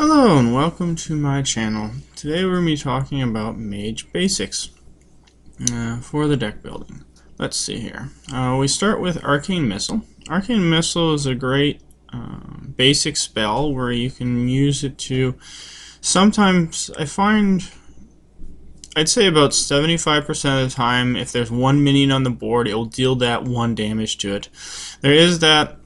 Hello and welcome to my channel. Today we're going to be talking about Mage basics for the deck building. Let's see here. We start with Arcane Missile. Arcane Missile is a great basic spell where you can use it to, sometimes I'd say about 75% of the time, if there's one minion on the board, it will deal that one damage to it. There is that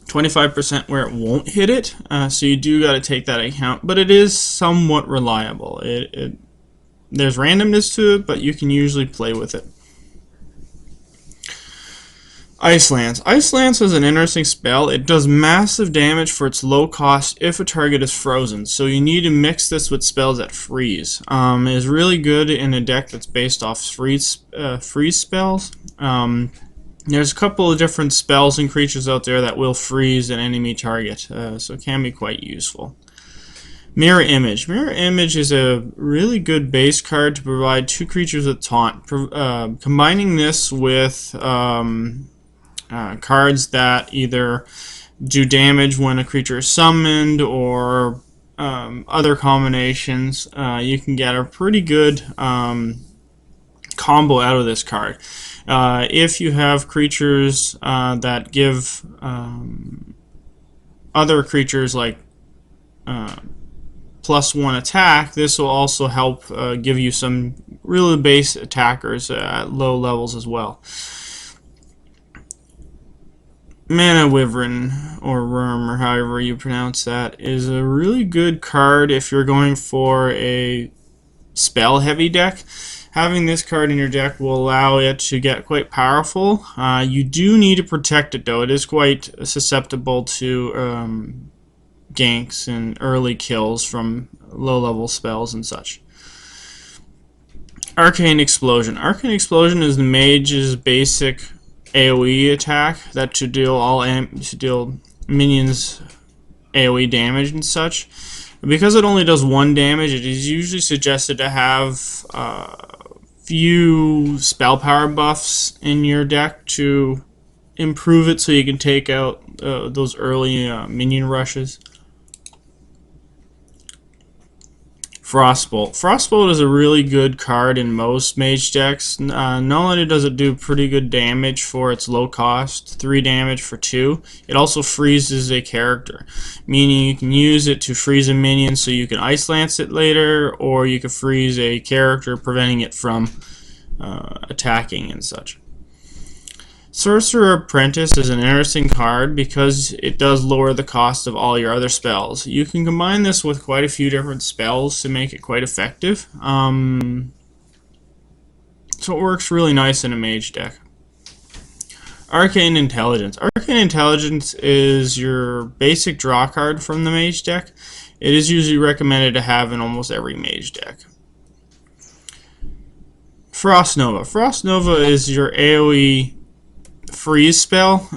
25% where it won't hit it, so you do got to take that into account, but it is somewhat reliable. There's randomness to it, but you can usually play with it. Ice Lance. Ice Lance is an interesting spell. It does massive damage for its low cost if a target is frozen, so you need to mix this with spells that freeze. It is really good in a deck that's based off freeze spells. There's a couple of different spells and creatures out there that will freeze an enemy target, so it can be quite useful. Mirror Image. Mirror Image is a really good base card to provide two creatures with taunt. Combining this with cards that either do damage when a creature is summoned or other combinations, you can get a pretty good combo out of this card. If you have creatures that give other creatures like +1 attack, this will also help give you some really base attackers at low levels as well. Mana Wyvern, or Worm, or however you pronounce that, is a really good card if you're going for a spell heavy deck. Having this card in your deck will allow it to get quite powerful. You do need to protect it though. It is quite susceptible to ganks and early kills from low level spells and such. Arcane Explosion. Arcane Explosion is the Mage's basic AoE attack that should deal minions AoE damage and such. Because it only does 1 damage, it is usually suggested to have few spell power buffs in your deck to improve it so you can take out those early minion rushes. Frostbolt. Frostbolt is a really good card in most mage decks. Not only does it do pretty good damage for its low cost, 3 damage for 2, it also freezes a character, meaning you can use it to freeze a minion so you can Ice Lance it later, or you can freeze a character preventing it from attacking and such. Sorcerer Apprentice is an interesting card because it does lower the cost of all your other spells. You can combine this with quite a few different spells to make it quite effective. So it works really nice in a mage deck. Arcane Intelligence. Arcane Intelligence is your basic draw card from the mage deck. It is usually recommended to have in almost every mage deck. Frost Nova. Frost Nova is your AoE freeze spell.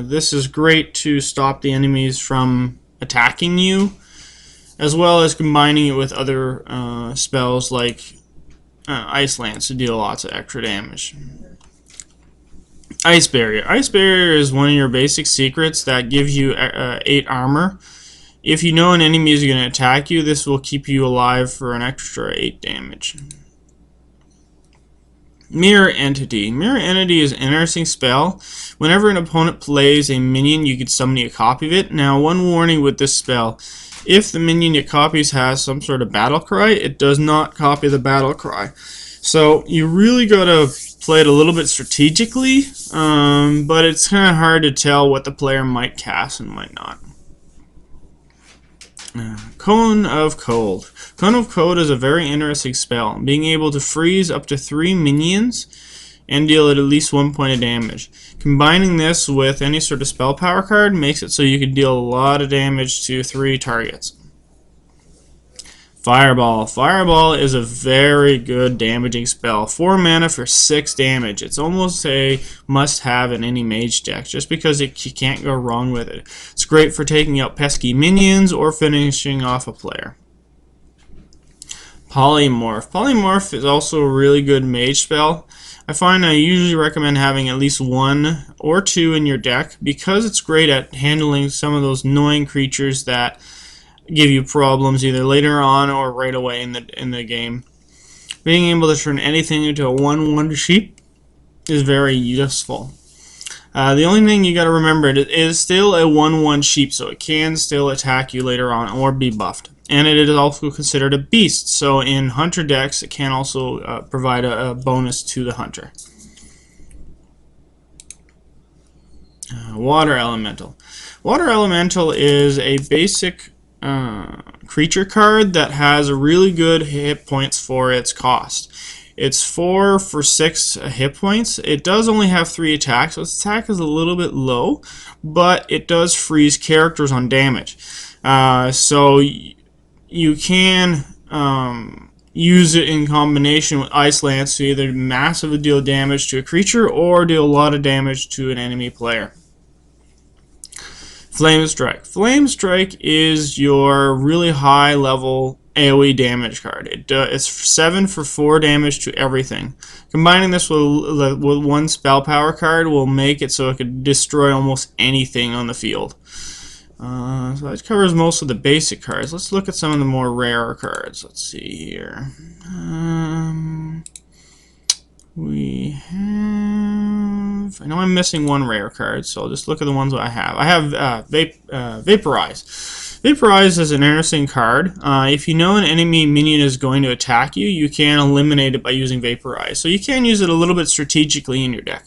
This is great to stop the enemies from attacking you, as well as combining it with other spells like Ice Lance to deal lots of extra damage. Ice Barrier. Ice Barrier is one of your basic secrets that gives you 8 armor. If you know an enemy is going to attack you, this will keep you alive for an extra 8 damage. Mirror Entity. Mirror Entity is an interesting spell. Whenever an opponent plays a minion, you can summon a copy of it. Now, one warning with this spell. If the minion it copies has some sort of battle cry, it does not copy the battle cry. So, you really gotta play it a little bit strategically, but it's kind of hard to tell what the player might cast and might not. Cone of Cold. Cone of Cold is a very interesting spell, being able to freeze up to 3 minions and deal at least 1 point of damage. Combining this with any sort of spell power card makes it so you can deal a lot of damage to 3 targets. Fireball. Fireball is a very good damaging spell. 4 mana for 6 damage. It's almost a must-have in any mage deck, just because you can't go wrong with it. It's great for taking out pesky minions or finishing off a player. Polymorph. Polymorph is also a really good mage spell. I find I usually recommend having at least 1 or 2 in your deck because it's great at handling some of those annoying creatures that give you problems either later on or right away in the game. Being able to turn anything into a 1/1 sheep is very useful. The only thing you got to remember, it is still a 1/1 sheep, so it can still attack you later on or be buffed. And it is also considered a beast, so in hunter decks it can also provide a bonus to the hunter. Water Elemental. Water Elemental is a basic creature card that has a really good hit points for its cost. It's 4 for 6 hit points. It does only have 3 attacks, so its attack is a little bit low, but it does freeze characters on damage. So you can use it in combination with Ice Lance to either massively deal damage to a creature or deal a lot of damage to an enemy player. Flame Strike. Flame Strike is your really high level AoE damage card. It's 7 for 4 damage to everything. Combining this with one spell power card will make it so it could destroy almost anything on the field. So that covers most of the basic cards. Let's look at some of the more rarer cards. Let's see here. We have... I know I'm missing one rare card, so I'll just look at the ones that I have. I have Vaporize. Vaporize is an interesting card. If you know an enemy minion is going to attack you, you can eliminate it by using Vaporize. So you can use it a little bit strategically in your deck.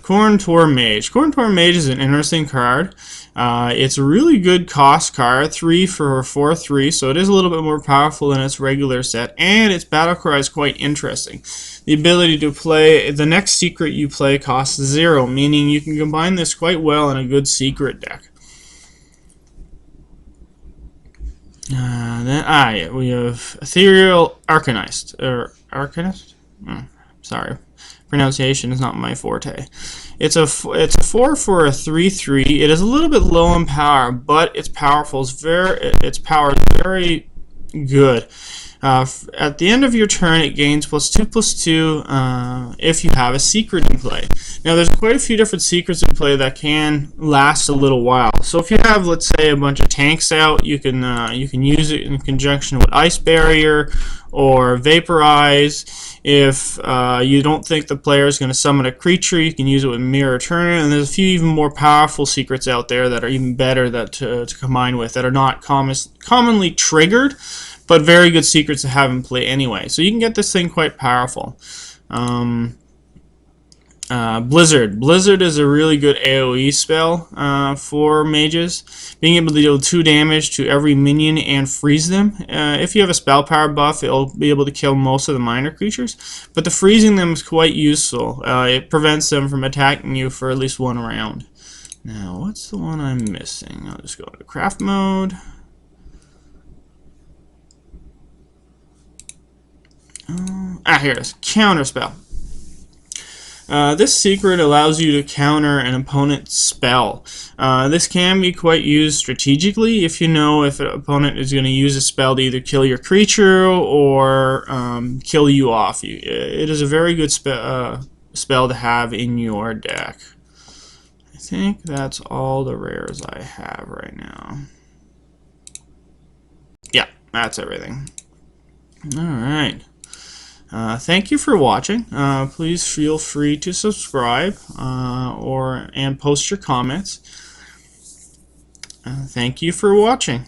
Corn-Tor Mage. Corn-Tor Mage is an interesting card. It's a really good cost card, 3 for 4/3, so it is a little bit more powerful than its regular set, and its battle cry is quite interesting. The ability to play, the next secret you play costs 0, meaning you can combine this quite well in a good secret deck. Yeah, we have Ethereal Arcanist, or Arcanist? Sorry. Pronunciation is not my forte. It's a 4 for a 3/3. It is a little bit low in power, but its power is very good. At the end of your turn, it gains +2/+2 if you have a secret in play. Now, there's quite a few different secrets in play that can last a little while. So, if you have, let's say, a bunch of tanks out, you can use it in conjunction with Ice Barrier or Vaporize. If you don't think the player is going to summon a creature, you can use it with Mirror Turner. And there's a few even more powerful secrets out there that are even better to combine with that are not commonly triggered, but very good secrets to have in play anyway. So you can get this thing quite powerful. Blizzard. Blizzard is a really good AoE spell for mages. Being able to deal 2 damage to every minion and freeze them. If you have a spell power buff, it'll be able to kill most of the minor creatures. But the freezing them is quite useful. It prevents them from attacking you for at least 1 round. Now, what's the one I'm missing? I'll just go to craft mode. Here it is. Counterspell. This secret allows you to counter an opponent's spell. This can be quite used strategically if you know if an opponent is going to use a spell to either kill your creature or kill you off. It is a very good spell to have in your deck. I think that's all the rares I have right now. Yeah, that's everything. Alright. Thank you for watching. Please feel free to subscribe and post your comments. Thank you for watching.